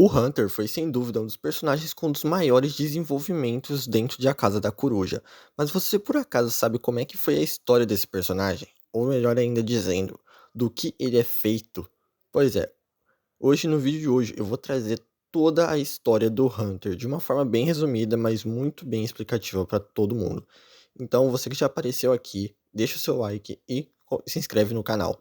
O Hunter foi sem dúvida um dos personagens com um dos maiores desenvolvimentos dentro de A Casa da Coruja. Mas você por acaso sabe como é que foi a história desse personagem? Ou melhor ainda dizendo, do que ele é feito? Pois é, hoje no vídeo de hoje eu vou trazer toda a história do Hunter de uma forma bem resumida, mas muito bem explicativa para todo mundo. Então você que já apareceu aqui, deixa o seu like e se inscreve no canal.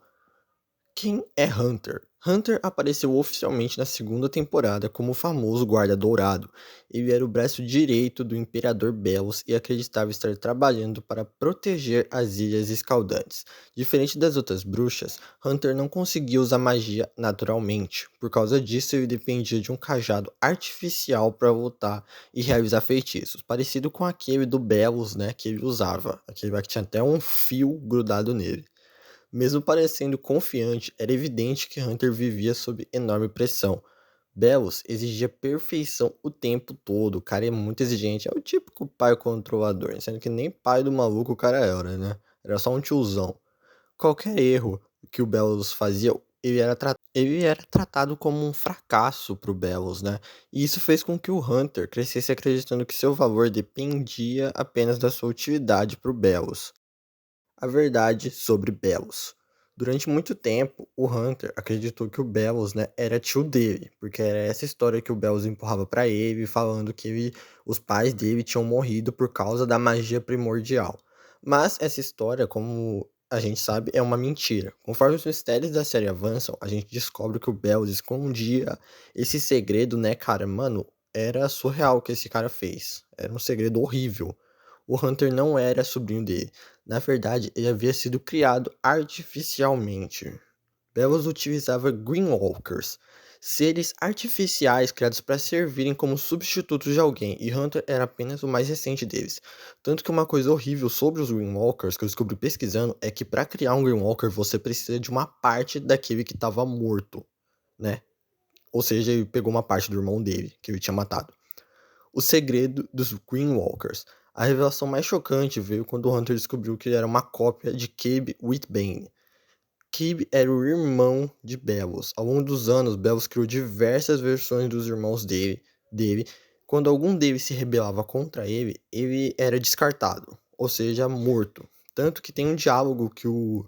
Quem é Hunter? Hunter apareceu oficialmente na segunda temporada como o famoso Guarda Dourado. Ele era o braço direito do Imperador Belos e acreditava estar trabalhando para proteger as Ilhas Escaldantes. Diferente das outras bruxas, Hunter não conseguia usar magia naturalmente. Por causa disso, ele dependia de um cajado artificial para lutar e realizar feitiços, parecido com aquele do Belos, né, que ele usava. Aquele que tinha até um fio grudado nele. Mesmo parecendo confiante, era evidente que Hunter vivia sob enorme pressão. Belos exigia perfeição o tempo todo, o cara é muito exigente, é o típico pai controlador, sendo que nem pai do maluco o cara era, né? Era só um tiozão. Qualquer erro que o Belos fazia, ele era tratado como um fracasso pro Belos, né? E isso fez com que o Hunter crescesse acreditando que seu valor dependia apenas da sua utilidade pro Belos. A verdade sobre Belos. Durante muito tempo, o Hunter acreditou que o Belos, né, era tio dele, porque era essa história que o Belos empurrava pra ele, falando que os pais dele tinham morrido por causa da magia primordial. Mas essa história, como a gente sabe, é uma mentira. Conforme os mistérios da série avançam, a gente descobre que o Belos escondia esse segredo, né, cara? Mano, era surreal o que esse cara fez. Era um segredo horrível. O Hunter não era sobrinho dele. Na verdade, ele havia sido criado artificialmente. Belos utilizava Greenwalkers, seres artificiais criados para servirem como substitutos de alguém, e Hunter era apenas o mais recente deles. Tanto que uma coisa horrível sobre os Greenwalkers que eu descobri pesquisando é que para criar um Greenwalker você precisa de uma parte daquele que estava morto, né? Ou seja, ele pegou uma parte do irmão dele, que ele tinha matado. O segredo dos Greenwalkers. A revelação mais chocante veio quando Hunter descobriu que ele era uma cópia de Cabe Whitbane. Cabe era o irmão de Belos. Ao longo dos anos, Belos criou diversas versões dos irmãos dele. Quando algum deles se rebelava contra ele, ele era descartado, ou seja, morto. Tanto que tem um diálogo que o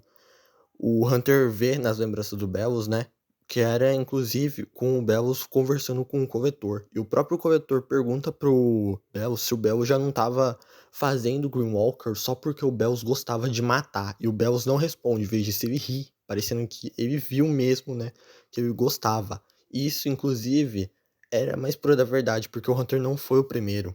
Hunter vê nas lembranças do Belos, né? Que era inclusive com o Belos conversando com o coletor. E o próprio coletor pergunta pro Belos se o Belos já não estava fazendo Greenwalker só porque o Belos gostava de matar. E o Belos não responde, em vez disso ele ri, parecendo que ele viu mesmo, né? Que ele gostava. E isso, inclusive, era mais pura da verdade, porque o Hunter não foi o primeiro.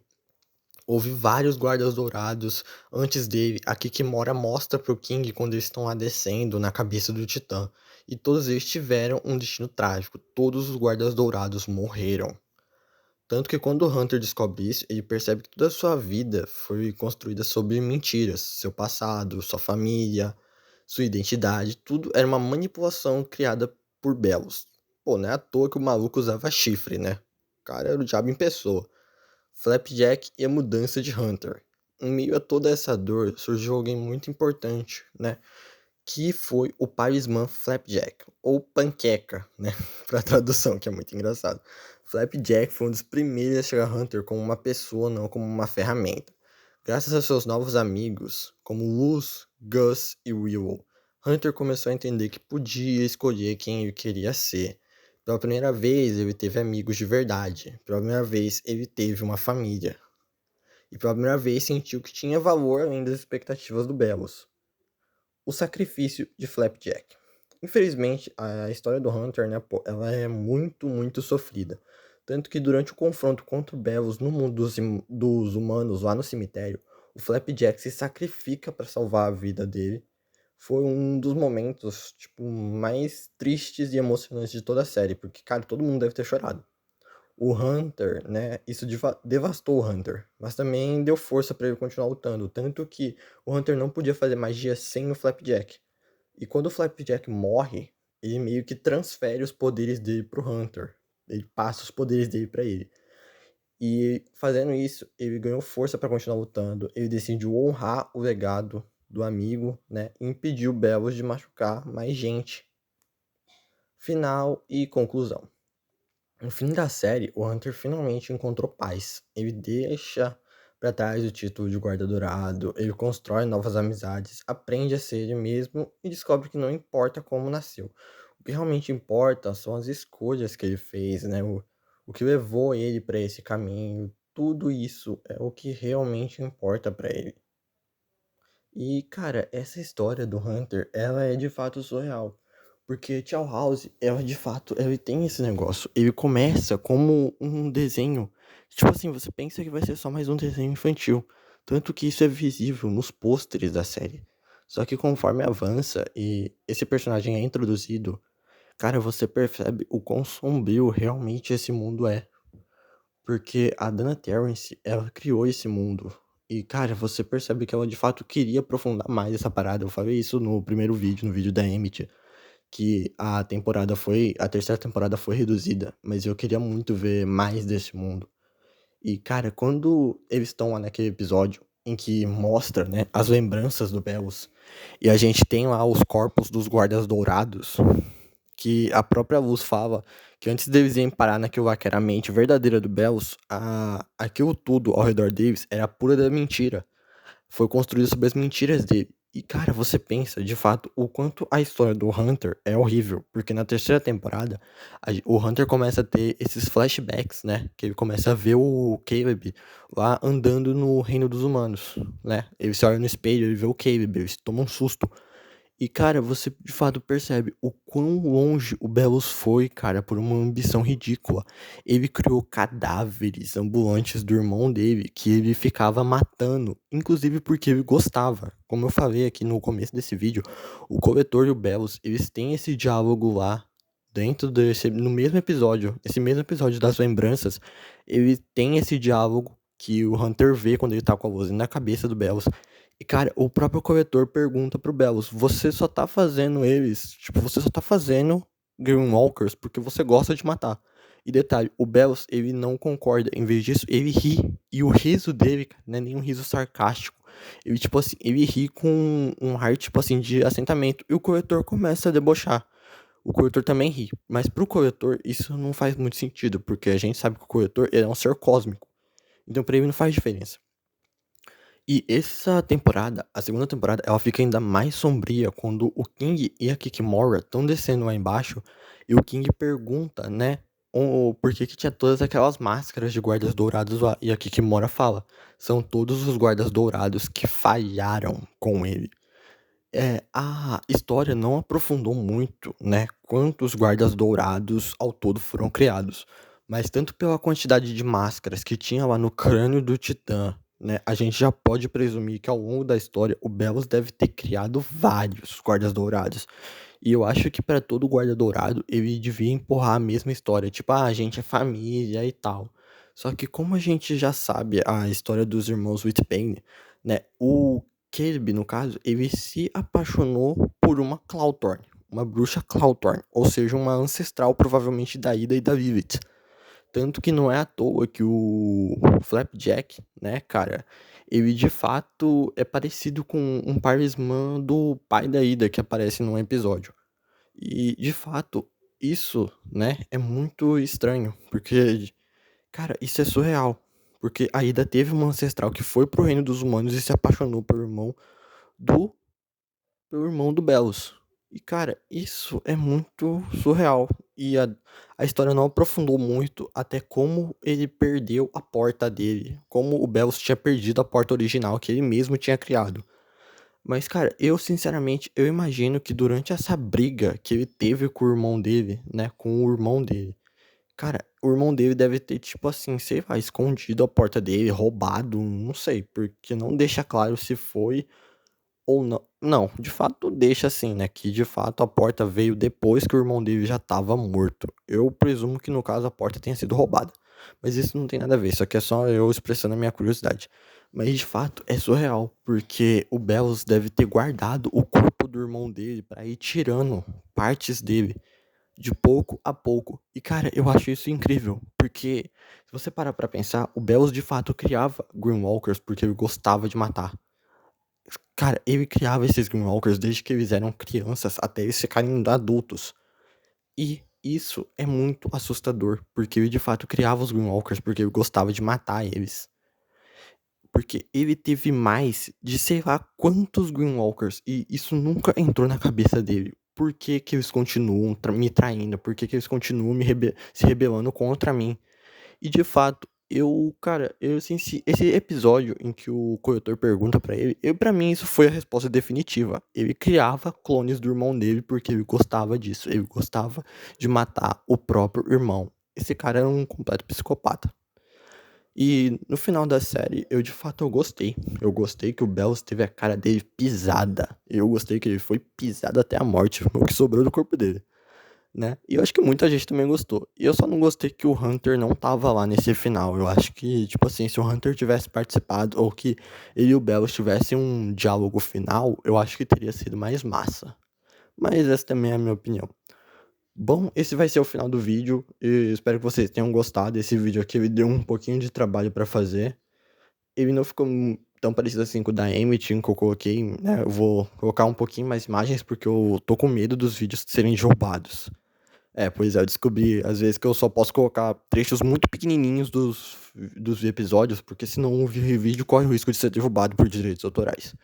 Houve vários guardas dourados antes dele. A Kikimora mostra pro King quando eles estão lá descendo na cabeça do Titã. E todos eles tiveram um destino trágico. Todos os guardas dourados morreram. Tanto que quando o Hunter descobre isso, ele percebe que toda a sua vida foi construída sobre mentiras. Seu passado, sua família, sua identidade, tudo era uma manipulação criada por Belos. Pô, não é à toa que o maluco usava chifre, né? O cara era o diabo em pessoa. Flapjack e a mudança de Hunter. Em meio a toda essa dor, surgiu alguém muito importante, né? Que foi o Parisman Flapjack, ou Panqueca, né? Pra tradução, que é muito engraçado. Flapjack foi um dos primeiros a chegar a Hunter como uma pessoa, não como uma ferramenta. Graças a seus novos amigos, como Luz, Gus e Willow, Hunter começou a entender que podia escolher quem ele queria ser. Pela primeira vez, ele teve amigos de verdade. Pela primeira vez, ele teve uma família. E pela primeira vez, sentiu que tinha valor além das expectativas do Belos. O sacrifício de Flapjack. Infelizmente, a história do Hunter, né, pô, ela é muito, muito sofrida. Tanto que durante o confronto contra o Belos no mundo dos humanos, lá no cemitério, o Flapjack se sacrifica para salvar a vida dele. Foi um dos momentos, tipo, mais tristes e emocionantes de toda a série, porque, cara, todo mundo deve ter chorado. O Hunter, né, isso devastou o Hunter, mas também deu força para ele continuar lutando, tanto que o Hunter não podia fazer magia sem o Flapjack. E quando o Flapjack morre, ele meio que transfere os poderes dele pro Hunter. Ele passa os poderes dele para ele. E fazendo isso, ele ganhou força para continuar lutando. Ele decidiu honrar o legado do amigo, né, e impediu Belos de machucar mais gente. Final e conclusão. No fim da série, o Hunter finalmente encontrou paz. Ele deixa pra trás o título de guarda dourado, ele constrói novas amizades, aprende a ser ele mesmo e descobre que não importa como nasceu. O que realmente importa são as escolhas que ele fez, né? O que levou ele para esse caminho. Tudo isso é o que realmente importa pra ele. E, cara, essa história do Hunter, ela é de fato surreal. Porque Tchau House, ela de fato, ele tem esse negócio. Ele começa como um desenho. Tipo assim, você pensa que vai ser só mais um desenho infantil. Tanto que isso é visível nos pôsteres da série. Só que conforme avança e esse personagem é introduzido, cara, você percebe o quão sombrio realmente esse mundo é. Porque a Dana Terrence, ela criou esse mundo. E, cara, você percebe que ela de fato queria aprofundar mais essa parada. Eu falei isso no primeiro vídeo, no vídeo da Emmett, que a terceira temporada foi reduzida, mas eu queria muito ver mais desse mundo. E, cara, quando eles estão lá naquele episódio em que mostra, né, as lembranças do Bells, e a gente tem lá os corpos dos guardas dourados, que a própria Luz fala que antes deles irem parar naquilo lá que era a mente verdadeira do Bells, aquilo tudo ao redor deles era pura da mentira. Foi construído sobre as mentiras dele. E, cara, você pensa, de fato, o quanto a história do Hunter é horrível. Porque na terceira temporada, o Hunter começa a ter esses flashbacks, né? Que ele começa a ver o Caleb lá andando no reino dos humanos, né? Ele se olha no espelho, ele vê o Caleb, ele toma um susto. E, cara, você de fato percebe o quão longe o Belus foi, cara, por uma ambição ridícula. Ele criou cadáveres ambulantes do irmão dele, que ele ficava matando, inclusive porque ele gostava. Como eu falei aqui no começo desse vídeo, o Coletor e o Belus, eles têm esse diálogo lá, no mesmo episódio, esse mesmo episódio das lembranças, ele tem esse diálogo que o Hunter vê quando ele tá com a luz na cabeça do Belus. E, cara, o próprio corretor pergunta pro Belus, você só tá fazendo eles, tipo, você só tá fazendo Greenwalkers porque você gosta de matar. E detalhe, o Belus, ele não concorda, em vez disso, ele ri. E o riso dele, cara, não é nem um riso sarcástico. Ele, tipo assim, ele ri com um ar, tipo assim, de assentamento. E o corretor começa a debochar. O corretor também ri. Mas pro corretor, isso não faz muito sentido, porque a gente sabe que o corretor, ele é um ser cósmico. Então pra ele não faz diferença. E essa temporada, a segunda temporada, ela fica ainda mais sombria quando o King e a Kikimora estão descendo lá embaixo e o King pergunta, né, o por que que tinha todas aquelas máscaras de guardas dourados lá. E a Kikimora fala, são todos os guardas dourados que falharam com ele. A história não aprofundou muito, né, quantos guardas dourados ao todo foram criados, mas tanto pela quantidade de máscaras que tinha lá no crânio do Titã, né, a gente já pode presumir que ao longo da história o Belus deve ter criado vários guardas dourados. E eu acho que para todo guarda dourado ele devia empurrar a mesma história, tipo, a gente é família e tal. Só que como a gente já sabe a história dos irmãos Whitbane, né, o Caleb, no caso, ele se apaixonou por uma Cloudthorn, uma bruxa Cloudthorn, ou seja, uma ancestral provavelmente da Ida e da Lilith. Tanto que não é à toa que o Flapjack, né, cara, ele de fato é parecido com um parismã do pai da Ida que aparece num episódio. E de fato, isso, né, é muito estranho, porque, cara, isso é surreal. Porque a Ida teve uma ancestral que foi pro reino dos humanos e se apaixonou do pelo irmão do Belus. E, cara, isso é muito surreal. E a história não aprofundou muito até como ele perdeu a porta dele. Como o Belus tinha perdido a porta original que ele mesmo tinha criado. Mas, cara, eu sinceramente, eu imagino que durante essa briga que ele teve com o irmão dele, né, com o irmão dele, cara, o irmão dele deve ter, tipo assim, sei lá, escondido a porta dele, roubado, não sei, porque não deixa claro se foi ou não. Não, de fato deixa assim, né? Que de fato a porta veio depois que o irmão dele já estava morto. Eu presumo que no caso a porta tenha sido roubada. Mas isso não tem nada a ver, isso aqui é só eu expressando a minha curiosidade. Mas de fato é surreal, porque o Bells deve ter guardado o corpo do irmão dele para ir tirando partes dele de pouco a pouco. E cara, eu acho isso incrível, porque se você parar pra pensar, o Bells de fato criava Greenwalkers porque ele gostava de matar. Cara, ele criava esses Greenwalkers desde que eles eram crianças até eles ficarem adultos. E isso é muito assustador, porque ele de fato criava os Greenwalkers porque ele gostava de matar eles. Porque ele teve mais de sei lá quantos Greenwalkers e isso nunca entrou na cabeça dele. Por que que eles continuam me traindo? Por que que eles continuam se rebelando contra mim? E de fato, cara, assim, esse episódio em que o corretor pergunta pra ele, pra mim isso foi a resposta definitiva. Ele criava clones do irmão dele porque ele gostava disso. Ele gostava de matar o próprio irmão. Esse cara era um completo psicopata. E no final da série, eu de fato eu gostei. Eu gostei que o Bells teve a cara dele pisada. Eu gostei que ele foi pisado até a morte, o que sobrou do corpo dele, né? E eu acho que muita gente também gostou. E eu só não gostei que o Hunter não tava lá nesse final. Eu acho que, tipo assim, se o Hunter tivesse participado ou que ele e o Bells tivessem um diálogo final, eu acho que teria sido mais massa. Mas essa também é a minha opinião. Bom, esse vai ser o final do vídeo. E espero que vocês tenham gostado. Esse vídeo aqui ele deu um pouquinho de trabalho pra fazer. Ele não ficou tão parecido assim com o da Emmett, que eu coloquei, né? Eu vou colocar um pouquinho mais imagens porque eu tô com medo dos vídeos serem roubados. Pois é, eu descobri às vezes que eu só posso colocar trechos muito pequenininhos dos episódios, porque senão o vídeo corre o risco de ser derrubado por direitos autorais.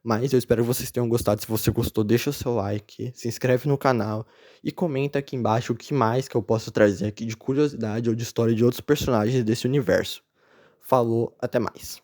Mas eu espero que vocês tenham gostado. Se você gostou, deixa o seu like, se inscreve no canal e comenta aqui embaixo o que mais que eu posso trazer aqui de curiosidade ou de história de outros personagens desse universo. Falou, até mais.